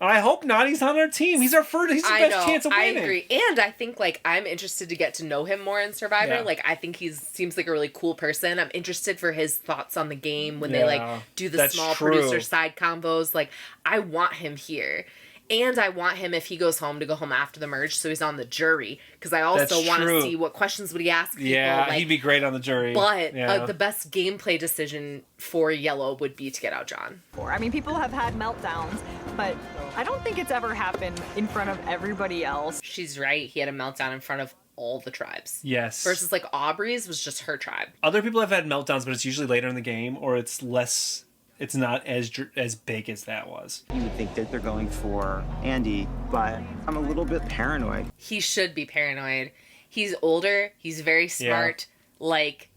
I hope not. He's on our team. He's our first. He's the best chance of winning. I agree. And I think, like, I'm interested to get to know him more in Survivor. Yeah. Like, I think seems like a really cool person. I'm interested for his thoughts on the game when they, like, do the small producer side combos. Like, I want him here. And I want him, if he goes home, to go home after the merge, so he's on the jury. Because I also want to see what questions would he ask people. Yeah, like, he'd be great on the jury. But the best gameplay decision for Yellow would be to get out John. I mean, people have had meltdowns, but I don't think it's ever happened in front of everybody else. She's right. He had a meltdown in front of all the tribes. Yes. Versus, like, Aubrey's was just her tribe. Other people have had meltdowns, but it's usually later in the game, or it's less... It's not as big as that was. You would think that they're going for Andy, but I'm a little bit paranoid. He should be paranoid. He's older. He's very smart. Yeah. Like,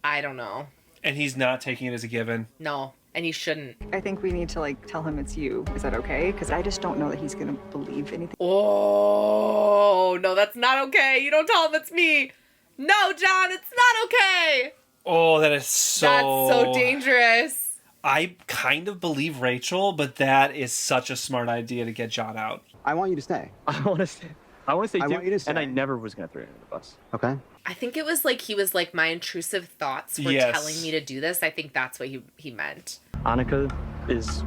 I don't know. And he's not taking it as a given. No, and he shouldn't. I think we need to, like, tell him it's you. Is that okay? Because I just don't know that he's going to believe anything. Oh, no, that's not okay. You don't tell him it's me. No, John, it's not okay. Oh, that's so dangerous. I kind of believe Rachel, but that is such a smart idea to get John out. I want you to stay. I want to stay. I want to stay too. I want you to stay. And I never was going to throw you under the bus. Okay. I think it was like he was like, my intrusive thoughts were telling me to do this. I think that's what he meant. Annika is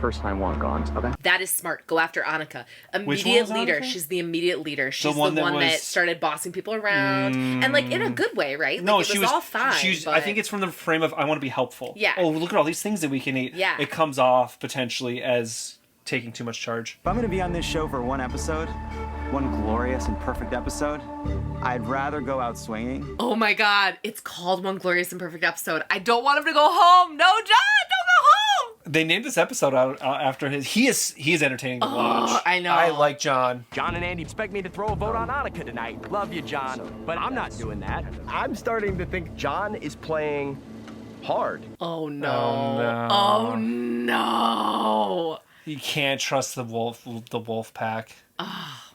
first time one gone. Okay. That is smart. Go after Annika. Immediate leader. Annika? She's the immediate leader. She's the one that started bossing people around. And like in a good way, right? No, like, it was all fine. I think it's from the frame of I want to be helpful. Yeah. Oh, look at all these things that we can eat. Yeah. It comes off potentially as taking too much charge. If I'm going to be on this show for one episode, one glorious and perfect episode, I'd rather go out swinging. Oh my God. It's called One Glorious and Perfect Episode. I don't want him to go home. No, John, don't go home. They named this episode out after his. He is entertaining to watch. I know. I like John. John and Andy expect me to throw a vote on Annika tonight. Love you, John, but I'm not doing that. I'm starting to think John is playing hard. Oh no. Oh no. Oh no. You can't trust the wolf pack.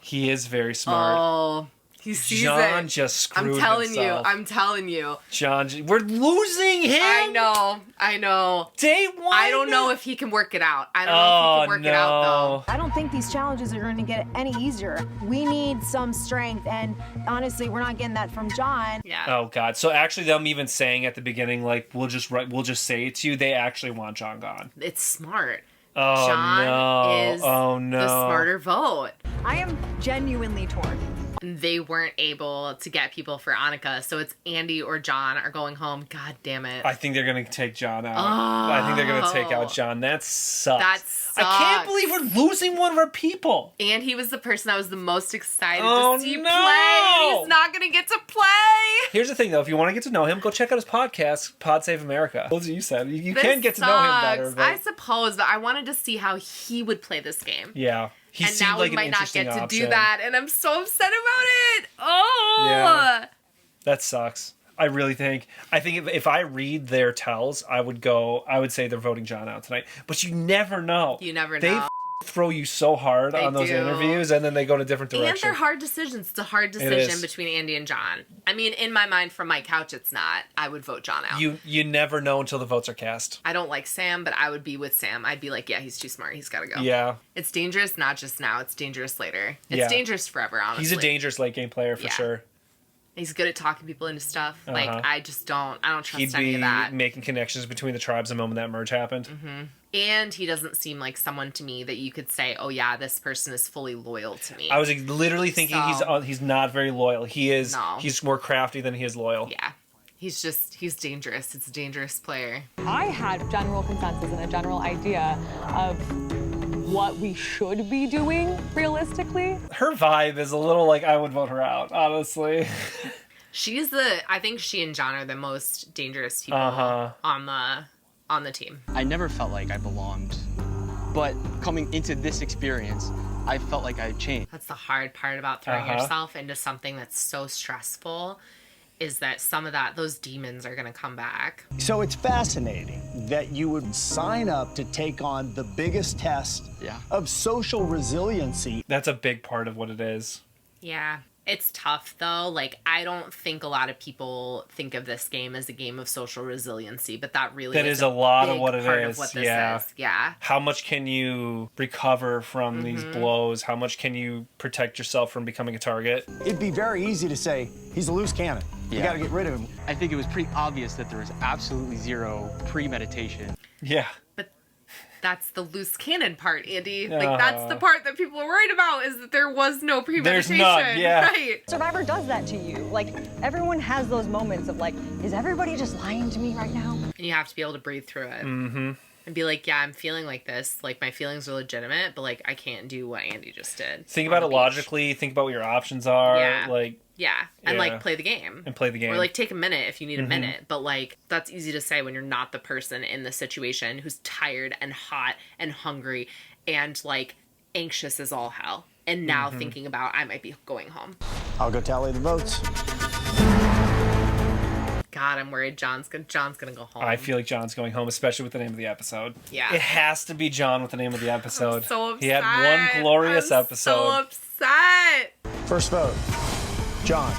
He is very smart. Oh, he sees John it. just screwed himself. I'm telling you. John, we're losing him. I know. Day one. I don't know if he can work it out. I don't know if he can work it out, though. I don't think these challenges are going to get any easier. We need some strength, and honestly, we're not getting that from John. Yeah. Oh God. So actually, them even saying at the beginning, like, we'll just say it to you. They actually want John gone. It's smart. Oh John is the smarter vote. I am genuinely torn. They weren't able to get people for Annika, so it's Andy or John are going home. God damn it. I think they're going to take John out. I think they're going to take out John. That sucks. That sucks. I can't believe we're losing one of our people. And he was the person I was the most excited to see play. He's not going to get to play. Here's the thing, though. If you want to get to know him, go check out his podcast, Pod Save America. What you said. You can get to know him better. But... I suppose, but I wanted to see how he would play this game. Yeah. He and seemed now like we might not get to option. do that, and I'm so upset about it. Oh, yeah. That sucks. I really think. I think if I read their tells, I would say they're voting John out tonight. But you never know. You never know. They throw you so hard on those interviews, and then they go in a different direction. And they're hard decisions. It's a hard decision between Andy and John. I mean, in my mind, from my couch, it's not. I would vote John out. You never know until the votes are cast. I don't like Sam, but I would be with Sam. I'd be like, yeah, he's too smart. He's got to go. Yeah. It's dangerous, not just now. It's dangerous later. It's dangerous forever, honestly. He's a dangerous late game player for sure. He's good at talking people into stuff. Like, I don't trust any of that. He'd be making connections between the tribes the moment that merge happened. Mm-hmm. And he doesn't seem like someone to me that you could say, oh yeah, this person is fully loyal to me. I was literally thinking he's not very loyal. He is. No. He's more crafty than he is loyal. Yeah. He's dangerous. It's a dangerous player. I had general consensus and a general idea of what we should be doing realistically. Her vibe is a little like I would vote her out, honestly. I think she and John are the most dangerous people on the team. I never felt like I belonged, but coming into this experience, I felt like I changed. That's the hard part about throwing yourself into something that's so stressful, is that some of those demons are going to come back. So it's fascinating that you would sign up to take on the biggest test of social resiliency. That's a big part of what it is. Yeah. It's tough, though. Like, I don't think a lot of people think of this game as a game of social resiliency, but that is a lot of what it part is. Of what this is. Yeah. How much can you recover from these blows? How much can you protect yourself from becoming a target? It'd be very easy to say, he's a loose cannon. You got to get rid of him. I think it was pretty obvious that there was absolutely zero premeditation. Yeah. But that's the loose cannon part, Andy. Like, that's the part that people are worried about, is that there was no premeditation. There's none, yeah. Right. Survivor does that to you. Like, everyone has those moments of like, is everybody just lying to me right now? And you have to be able to breathe through it. And be like, yeah, I'm feeling like this. Like, my feelings are legitimate, but like, I can't do what Andy just did. Think about it logically. Think about what your options are. Yeah. Like, and like play the game. Or like take a minute if you need a minute. But like, that's easy to say when you're not the person in the situation who's tired and hot and hungry and like anxious as all hell. And now thinking about, I might be going home. I'll go tally the votes. God, I'm worried John's gonna go home. I feel like John's going home, especially with the name of the episode. Yeah. It has to be John with the name of the episode. I'm so upset. He had one glorious episode. So upset. First vote, John.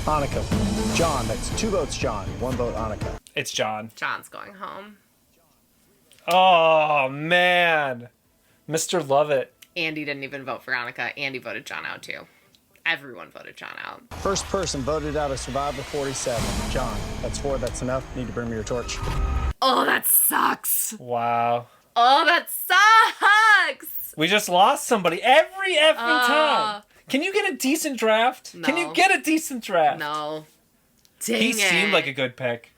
Annika. John, that's 2 votes John, 1 vote Annika. It's John. John's going home. Oh, man. Mr. Lovett. Andy didn't even vote for Annika. Andy voted John out, too. Everyone voted John out. First person voted out of Survivor 47. John, that's 4, that's enough. Need to bring me your torch. Oh, that sucks. Wow. Oh, that sucks. We just lost somebody every effing time. Can you get a decent draft? No. Can you get a decent draft? No. Dang He it. seemed like a good pick.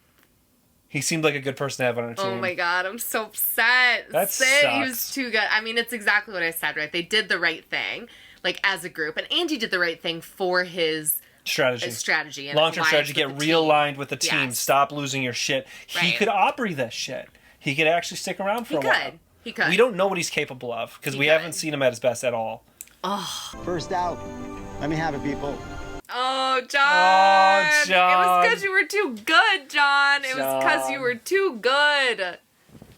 He seemed like a good person to have on our team. Oh my God, I'm so upset. That He was sucks. too good. I mean, it's exactly what I said, right? They did the right thing, like as a group, and Andy did the right thing for his strategy and long-term strategy. Get realigned with the team. Yes. Stop losing your shit. He Right. could Opry this shit. He could actually stick around for a while. He could. We don't know what he's capable of because we haven't seen him at his best at all. Oh. First out. Let me have it, people. Oh, John. Oh, John. It was because you were too good, John. It was because you were too good.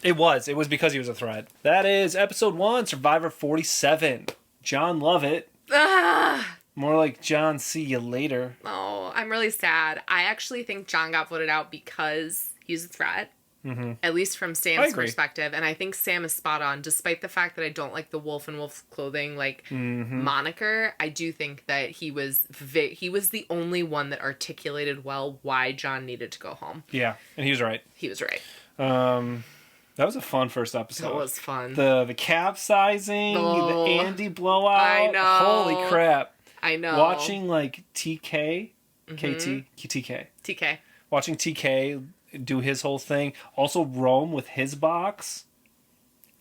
It was because he was a threat. That is episode 1, Survivor 47. John Lovett. More like John, see you later. Oh, I'm really sad. I actually think John got voted out because he's a threat. At least from Sam's perspective. And I think Sam is spot on. Despite the fact that I don't like the wolf in wolf's clothing moniker, I do think that he was the only one that articulated well why John needed to go home. Yeah, and he was right. He was right. That was a fun first episode. That was fun. The capsizing, the Andy blowout. I know. Holy crap. I know. Watching like TK. Watching TK do his whole thing. Also Rome with his box.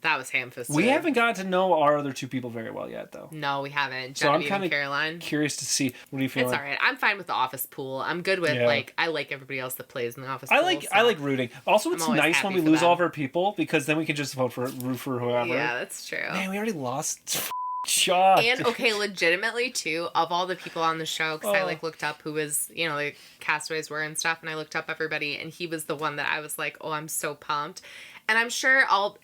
That was ham-fisted. We haven't gotten to know our other 2 people very well yet, though. No, we haven't. So I'm Genevieve kind and Caroline. of curious to see. What do you feel? It's all right. I'm fine with the office pool. I'm good with I like everybody else that plays in the office pool. I like rooting. Also, it's nice when we lose them. all of our people because then we can just root for whoever. Yeah, that's true. Man, we already lost Shaw. And okay, legitimately too, of all the people on the show, because I looked up who was, the castaways were and stuff, and I looked up everybody, and he was the one that I was like, oh, I'm so pumped. And I'm sure I'll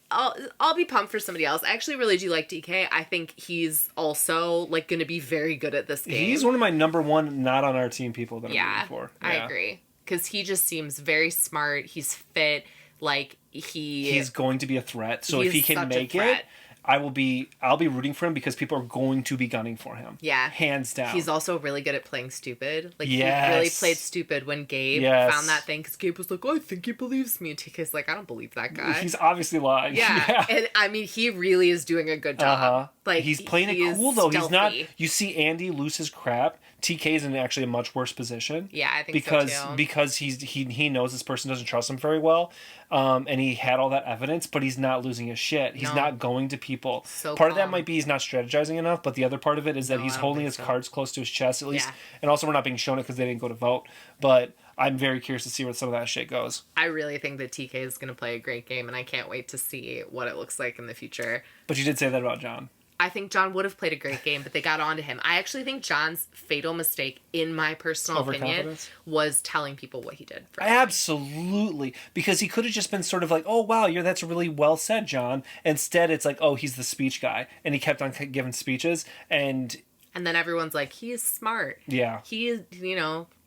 be pumped for somebody else. I actually really do like DK. I think he's also like going to be very good at this game. He's one of my number 1 not on our team people that I'm rooting for. I agree. Because he just seems very smart. He's fit. Like he's going to be a threat. So if he can make it, I'll be rooting for him because people are going to be gunning for him. Yeah. Hands down. He's also really good at playing stupid. Like, he really played stupid when Gabe found that thing. Because Gabe was like, oh, I think he believes me. And TK's like, I don't believe that guy. He's obviously lying. Yeah. And, I mean, he really is doing a good job. Like, he's playing it cool, though. Stealthy. He's not... You see Andy lose his crap. TK's in actually a much worse position. Yeah, I think so too. Because he knows this person doesn't trust him very well, and he had all that evidence, but he's not losing his shit. He's not going to people. Part of that might be he's not strategizing enough, but the other part of it is that he's holding his cards close to his chest at least. And also we're not being shown it because they didn't go to vote. But I'm very curious to see where some of that shit goes. I really think that TK is going to play a great game, and I can't wait to see what it looks like in the future. But you did say that about John. I think John would have played a great game, but they got onto him. I actually think John's fatal mistake, in my personal opinion, was telling people what he did. Absolutely. Because he could have just been sort of like, oh, wow, that's really well said, John. Instead, it's like, oh, he's the speech guy. And he kept on giving speeches. And then everyone's like, he is smart. Yeah. He is,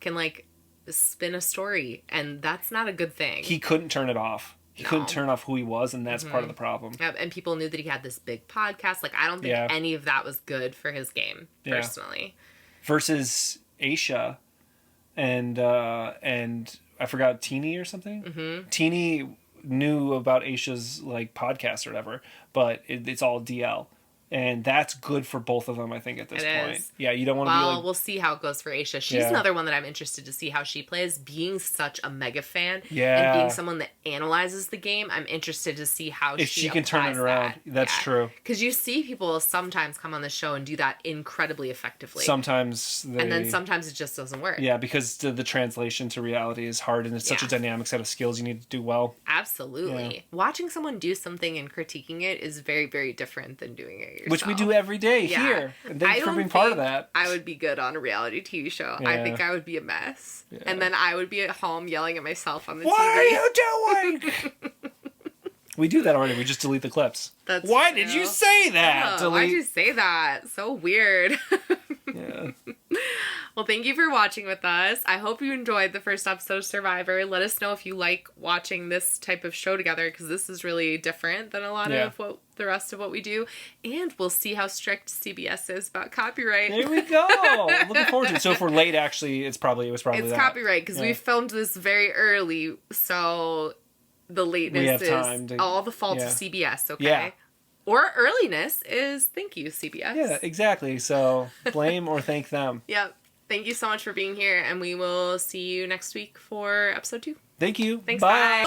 can, like, spin a story. And that's not a good thing. He couldn't turn it off. He couldn't turn off who he was, and that's part of the problem. Yeah, and people knew that he had this big podcast. Like, I don't think any of that was good for his game, personally. Versus Aisha and I forgot, Teeny or something? Mm-hmm. Teeny knew about Aisha's, like, podcast or whatever, but it's all DL. And that's good for both of them, I think, at this point. Is. Yeah, you don't want to be like... we'll see how it goes for Aisha. She's another one that I'm interested to see how she plays. Being such a mega fan and being someone that analyzes the game, I'm interested to see how if she can turn it around. That's true. Because you see people sometimes come on the show and do that incredibly effectively. Sometimes and then sometimes it just doesn't work. Yeah, because the translation to reality is hard, and it's such a dynamic set of skills you need to do well. Absolutely. Yeah. Watching someone do something and critiquing it is very, very different than doing it yourself. Which we do every day here. And thanks for being part of that. I would be good on a reality TV show. Yeah. I think I would be a mess. Yeah. And then I would be at home yelling at myself on the TV. What are you doing? We do that already. We just delete the clips. Why did you say that? Why'd you say that? So weird. Yeah. Well, thank you for watching with us. I hope you enjoyed the first episode of Survivor. Let us know if you like watching this type of show together, because this is really different than a lot of what the rest of what we do. And we'll see how strict CBS is about copyright. There we go. Looking forward to it. So if we're late, actually, it was probably it's that. Copyright, because we filmed this very early, so the lateness is all the fault of CBS, okay? Yeah. Or earliness is thank you, CBS. Yeah, exactly. So blame or thank them. Yep. Thank you so much for being here, and we will see you next week for episode 2. Thank you. Thanks, bye.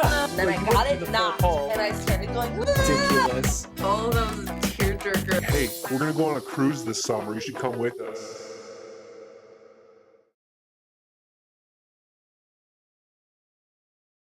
And then I got it knocked, and I started going, ridiculous. All those tearjerker. Hey, we're going to go on a cruise this summer. You should come with us.